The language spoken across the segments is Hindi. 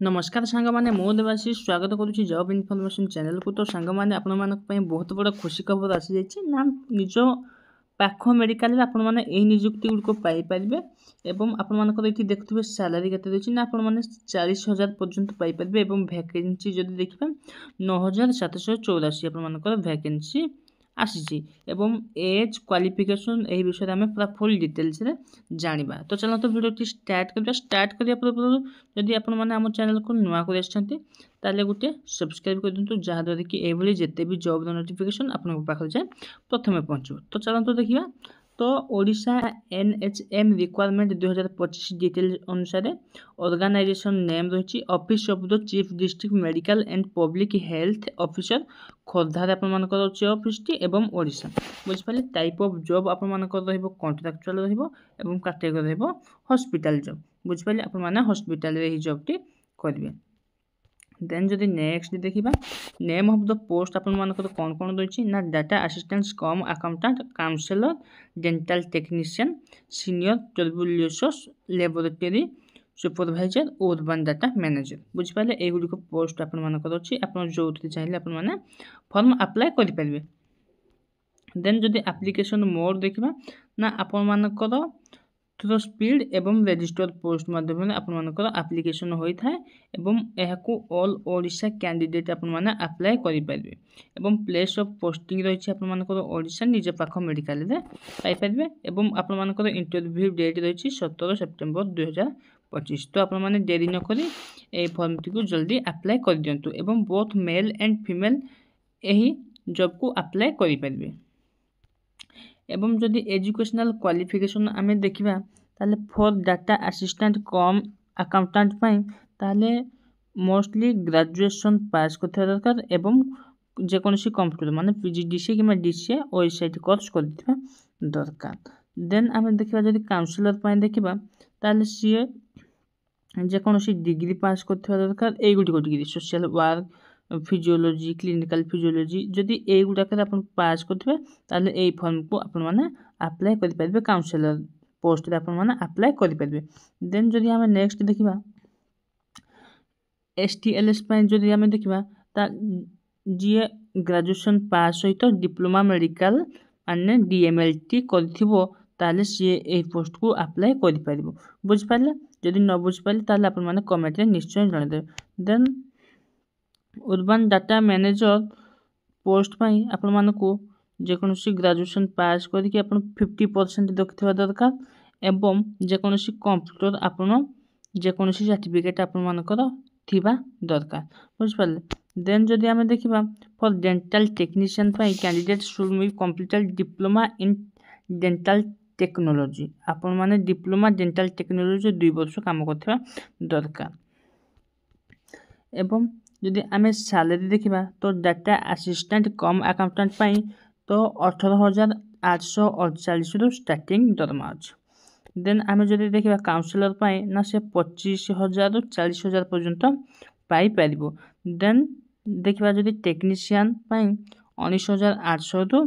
नमस्कार सांग मैंने मो देवाशीष स्वागत करुच्ची जॉब इनफॉरमेशन चैनल को। तो सांग मैंने आपण मानी बहुत बड़ा खुशी खबर आसी जाइए ना निज पाख मेडिकल आपण मैंने यही निजुक्ति गुड़िक पाइपर एवं आपण ये देखुए सालारी के ना आपण मैंने 40,000 पर्यंत पाइपर और भैकेन्सी जब देखा 9,784 आपर भैकेन्सी आसी एवं एज क्वालिफिकेशन यही विषय में पूरा फुल डिटेल्स रे जानिबा। तो चलो तो वीडियो स्टार्ट करिया। स्टार्ट करिया पूर्व जदि आपण माने आम चैनल को नुआ कर आछंती ताले गुटे सब्सक्राइब कर दिंतु जहाँ द्वारा कि एभली जेते भी जॉब नोटिफिकेशन आपन पाखर जाए प्रथमे पहुँचो। तो चलो तो देखिबा। तो ओडिशा NHM रिक्वायरमेंट 2025 डिटेल अनुसार ऑर्गेनाइजेशन नेम रही office of the chief district medical and public health officer खोर्धार आपर अच्छे ऑफिस टी एवं ओडिशा बुझिपारे। टाइप ऑफ जॉब आपर कॉन्ट्राक्चुअल रहिबो कैटेगरी रहिबो हॉस्पिटल जॉब बुझिपारे। आपर माने हॉस्पिटल रे ही जॉब टी करिवे। देन जदि नेक्स्ट देखिबा नेम ऑफ द पोस्ट आपण मानकर कौन कौन रही ना data assistant cum accountant counsellor dental technician senior tuberculosis laboratory supervisor urban data manager बुझिपारे। एगुड़िक पोस्ट आपण मानकर अच्छी आप जो चाहिए आपण माने फॉर्म अप्लाई करि परिबे। देन जदि एप्लिकेशन मोड देखिबा ना आपण मानकर थ्रू स्पीड एवं रजिस्टर्ड पोस्ट माध्यम आपर एप्लिकेशन होता है एवं यह ऑल ओडिशा कैंडिडेट आपण माने अप्लाई करि परिबे एवं प्लेस ऑफ पोस्टिंग रही आपर ओडिशा निज पाख मेडिकल रे पाई परिबे एवं आपर इंटरव्यू डेट रही 17 सेप्टेम्बर 2025। तो आपण माने देरी न करी ए फॉर्म टी को जल्दी अप्लाई कर दियंतु एवं बोथ मेल एंड फीमेल यही जॉब को अप्लाई करि परिबे। एवं जदि एजुकेशनल क्वालिफिकेशन आमे देखिबा ताले for data assistant cum accountant पाई ताले मोस्टली ग्रेजुएशन पास करथिबा दरकार एवं जेकोनसी कंप्यूटर माने PGDCA कि DCA वेबसाइट कोर्स करथिबा दरकार। देन आमे देखिबा जदि काउंसलर पाई देखिबा ताले सीए जेकोनसी डिग्री पास करथिबा दरकार। ए गुडी degree social work physiology clinical physiology जदि ए गुडाकर आपण पास करथिबे ताले ए फॉर्म को आपण माने अप्लाई करि परिबे काउंसलर पोस्ट रे आपण माने अप्लाई करि परिबे। देन जदि हमें नेक्स्ट देखिबा STLS पाई जदि हमें देखिबा ता जे ग्रेजुएशन पास सहित डिप्लोमा मेडिकल माने DMLT करथिबो ताले सी ए पोस्ट को अप्लाई करि परिबो बुझ पाले। जदि न बुझ पाले ताले आपण माने कमेंट रे निश्चय जणा दे। Then urban data manager post पाई आपण मानको जेकोनसी ग्रेजुएशन पास करके आपण 50% रखिथिबा दरकार एवं जेकोनसी कंप्यूटर आपण जेकोनसी सर्टिफिकेट आपण मानकर थिबा दरकार बुझ पाले। देन जदि हमें देखिबा for dental technician pi candidate should be completed diploma in dental technology आपण माने डिप्लोमा डेंटल टेक्नोलॉजी 2 वर्ष काम करथिबा दरकार। एवं जदि आमे सैलरी देखिबा तो डाटा असिस्टेंट कम अकाउंटेंट पाई तो 18,848 रु स्टार्टिंग दरमा अछि। देन आमे जदि देखिबा काउंसलर पाई ना से 25,000 रु 40,000 पर्यंत पाई परिबो। देन देखिबा जदि टेक्नीशियन पाई 19,800 रु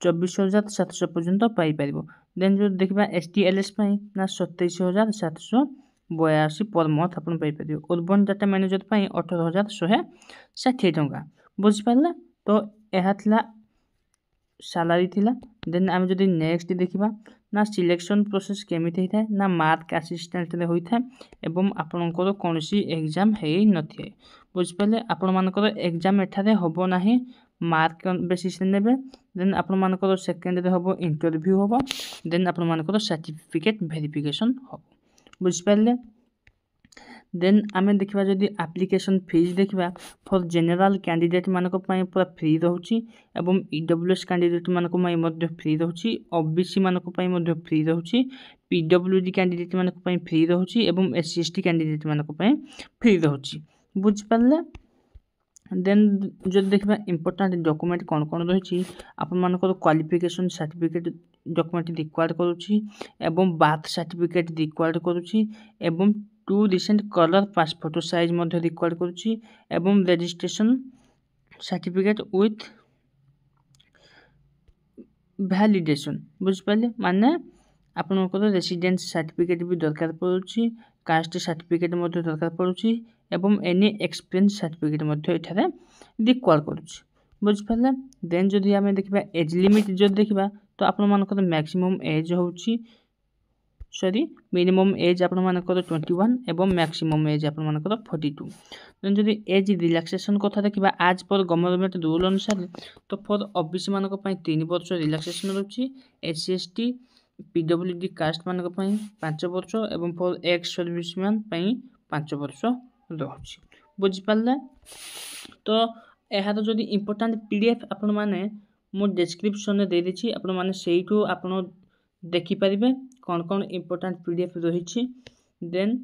24,700 पर्यंत पाई परिबो। देन जो देखिबा STLS पाई ना 27,782 पर मंथ आपण पाई परिबो। अर्बन डाटा मैनेजर पाई 18,160 टंका बुझ पाले। तो यह थिला सैलरी थिला। देन आम जदि नेक्स्ट देखिबा ना सिलेक्शन प्रोसेस केमिति होता ना मार्क असिस्टेंट रे होता एवं आपनकर कोनसी एग्जाम हेई नथिए बुझ पाले। आपण मानकर एग्जाम एठारे होबो नाही मार्क बेसिस नेबे। देन आपण मानकर सेकंड रे होबो इंटरव्यू होबो। देन आपण मानकर सर्टिफिकेट वेरिफिकेशन होबो बुझ पाले। देन आमे देखिबा जदि एप्लिकेशन फीस देखिबा फॉर जनरल कैंडिडेट मानको पई पूरा फ्री रहउची एवं EWS कैंडिडेट मानको पई मध्ये फ्री रहउची OBC मानको पई मध्ये फ्री रहउची PWD कैंडिडेट मानको पई फ्री रहउची एवं SC/ST कैंडिडेट मानको पई फ्री रहउची बुझ पाले। देन जो देखिबा इंपोर्टेंट डॉक्यूमेंट कौन कौन रही आपण मानकर क्वालिफिकेशन सर्टिफिकेट डॉक्यूमेंट रिक्वायर्ड करूची एवं बार्थ सर्टिफिकेट रिक्वायर्ड करूची एवं 2 रिसेंट कलर पासपोर्ट साइज मध्ये रिक्वायर्ड करूची एवं रजिस्ट्रेशन सर्टिफिकेट विथ वैलिडेशन बुझ पाले। माने आपनकर रेसिडेंस सर्टिफिकेट भी दरकार पड़ुची कास्ट सर्टिफिकेट मध्ये दरकार पड़ुची एवं एनी एक्सपीरियंस सर्टिफिकेट मध्य एठारे रिक्वायर करुछि बुझिपारे। देन जदि आमे देखिबा एज लिमिट जदि देखिबा तो आपण मानकर मैक्सिमम एज होउछि मिनिमम एज आपण मानकर 21 एवं मैक्सिमम एज आपण मानकर 42। देन जदि एज रिलैक्सेशन कथा देखिबा आज पर गवर्नमेंट रूल अनुसार तो फॉर ओबीसी मानक पई 3 वर्ष रिलैक्सेशन रहउछि, एससी एसटी पीडब्ल्यूडी कास्ट मानक पई 5 वर्ष एवं फॉर एक्स सर्विसमैन पई 5 वर्ष रहउछि बुझि पाले। तो एहार जदि इंपोर्टेंट पीडीएफ आपण माने मो डिस्क्रिप्शन में दे देछि, आपण माने सेइठो आपण देखि परिबे कौन कौन इंपोर्टेंट पीडीएफ रही। देन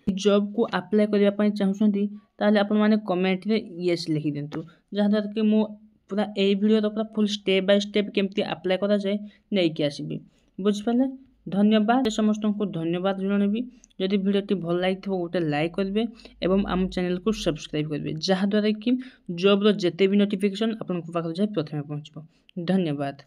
जॉब को अप्लाई करबा पई चाहुछंती ताले आपण माने कमेंट रे यस लिखि देंतु, जहाँ द्वारा कि मो पूरा ए वीडियो तो पूरा फुल स्टेप बाय स्टेप केमती अप्लाई करा जाए नै कि आसीबी बुझि पाले। धन्यवाद समस्त को धन्यवाद जणाबी। जदि वीडियोटी भल लागिथिबो गोटे लाइक करबे एवं आम चैनल को सब्सक्राइब करबे, जहाँ द्वारा कि जॉब रो जेते भी नोटिफिकेशन आपन को पाखर जाय प्रथमे पहुंचबो। धन्यवाद।